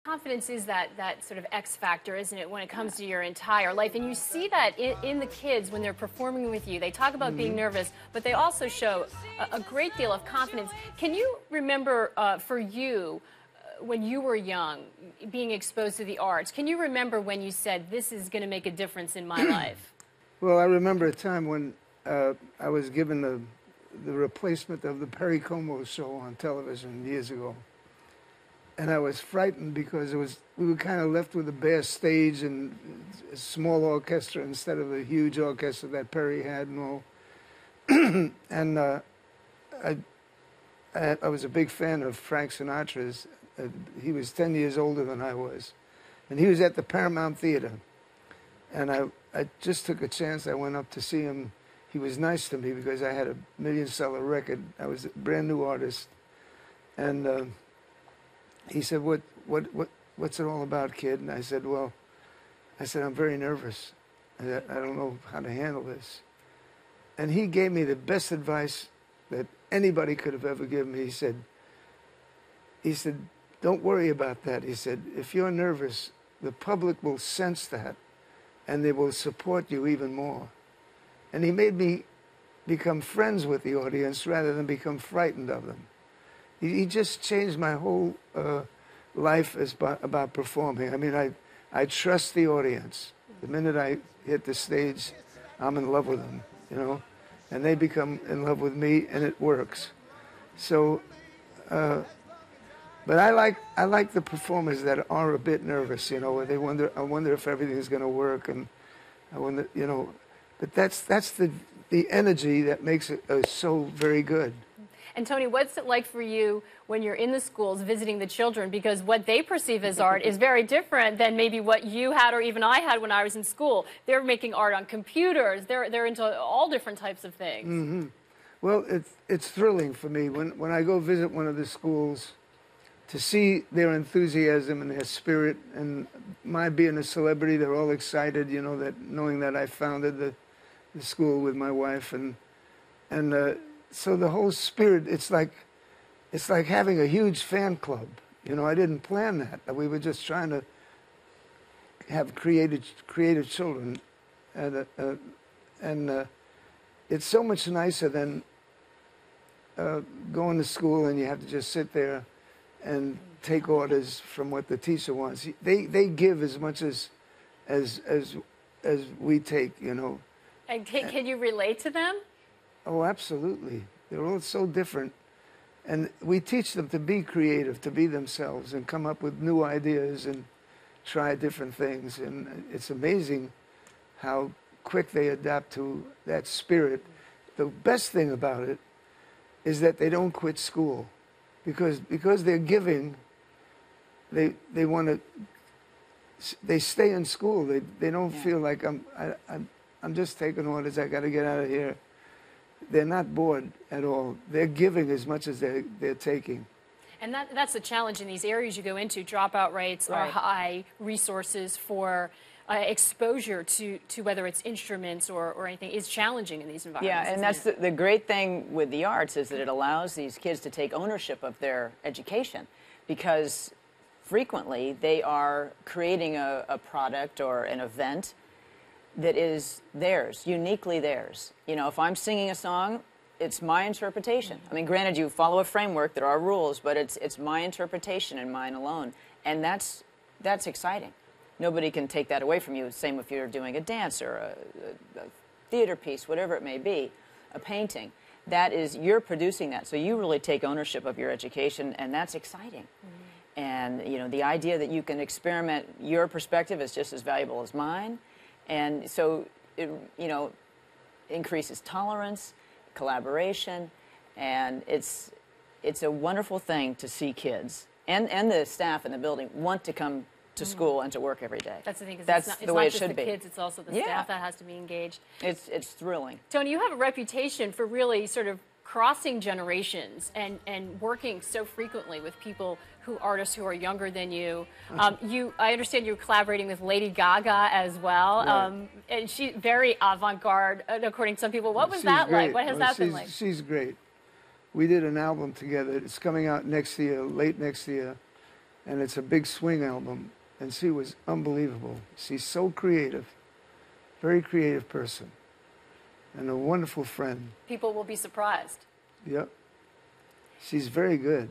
Confidence is that sort of X factor, isn't it, when it comes to your entire life? And you see that in the kids when they're performing with you. They talk about being nervous, but they also show a great deal of confidence. Can you remember for you, when you were young, being exposed to the arts, can you remember when you said, this is going to make a difference in my life? Well, I remember a time when I was given the replacement of the Perry Como show on television years ago. And I was frightened because we were kind of left with a bare stage and a small orchestra instead of a huge orchestra that Perry had and all. And I was a big fan of Frank Sinatra's. He was 10 years older than I was. And he was at the Paramount Theater. And I just took a chance. I went up to see him. He was nice to me because I had a million-seller record. I was a brand-new artist. And he said, what's it all about, kid? And I said, well, I'm very nervous. I don't know how to handle this. And he gave me the best advice that anybody could have ever given me. He said, don't worry about that. He said, if you're nervous, the public will sense that, and they will support you even more. And he made me become friends with the audience rather than become frightened of them. He just changed my whole life about performing. I mean, I trust the audience. The minute I hit the stage, I'm in love with them, you know, and they become in love with me, and it works. So, but I like the performers that are a bit nervous, you know, where they wonder, I wonder if everything's going to work, and I wonder, you know, but that's the energy that makes it so very good. And Tony, what's it like for you when you're in the schools visiting the children? Because what they perceive as art is very different than maybe what you had or even I had when I was in school. They're making art on computers. They're into all different types of things. Mm-hmm. Well, it's thrilling for me when I go visit one of the schools to see their enthusiasm and their spirit. And my being a celebrity, they're all excited, you know, that knowing that I founded the school with my wife, and so the whole spirit, it's like having a huge fan club. You know, I didn't plan that. We were just trying to have creative children, and it's so much nicer than going to school and you have to just sit there and take orders from what the teacher wants. They give as much as we take, you know. And can you relate to them? Oh, absolutely. They're all so different. And we teach them to be creative, to be themselves, and come up with new ideas and try different things. And it's amazing how quick they adapt to that spirit. The best thing about it is that they don't quit school. Because they're giving, they want to, they stay in school. They don't feel like I'm just taking orders, I got to get out of here. They're not bored at all. They're giving as much as they're taking. And that's the challenge in these areas you go into. Dropout rates are high, resources for exposure to whether it's instruments or anything is challenging in these environments. Yeah, and that's the great thing with the arts is that it allows these kids to take ownership of their education, because frequently they are creating a product or an event that is theirs, uniquely theirs. You know, if I'm singing a song, it's my interpretation. I mean, granted, you follow a framework, there are rules, but it's my interpretation and mine alone. And that's exciting. Nobody can take that away from you. Same if you're doing a dance or a theater piece, whatever it may be, a painting. That is, you're producing that. So you really take ownership of your education, and that's exciting. Mm-hmm. And, you know, the idea that you can experiment, your perspective is just as valuable as mine. And so, it, you know, increases tolerance, collaboration, and it's a wonderful thing to see kids and the staff in the building want to come to school and to work every day. That's the thing. That's the way it should be. It's not just the kids; it's also the staff that has to be engaged. It's thrilling. Tony, you have a reputation for really sort of crossing generations and working so frequently with people artists who are younger than you. I understand you're collaborating with Lady Gaga as well, and she's very avant-garde, according to some people. What was that like? What has that been like? She's great. We did an album together. It's coming out next year, late next year, and it's a big swing album. And she was unbelievable. She's so creative, very creative person, and a wonderful friend. People will be surprised. Yep. She's very good.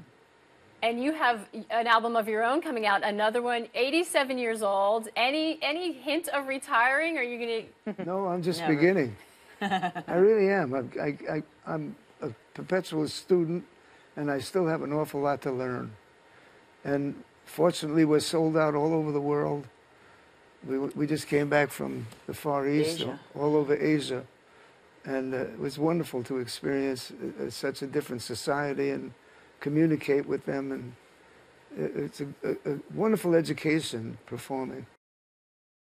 And you have an album of your own coming out, another one, 87 years old. Any hint of retiring? Are you going to? No, I'm just Never. beginning. I really am. I'm a perpetual student, and I still have an awful lot to learn. And fortunately, we're sold out all over the world. We just came back from the Far East, Asia. all over Asia. And it was wonderful to experience such a different society and communicate with them. And it's a wonderful education performing.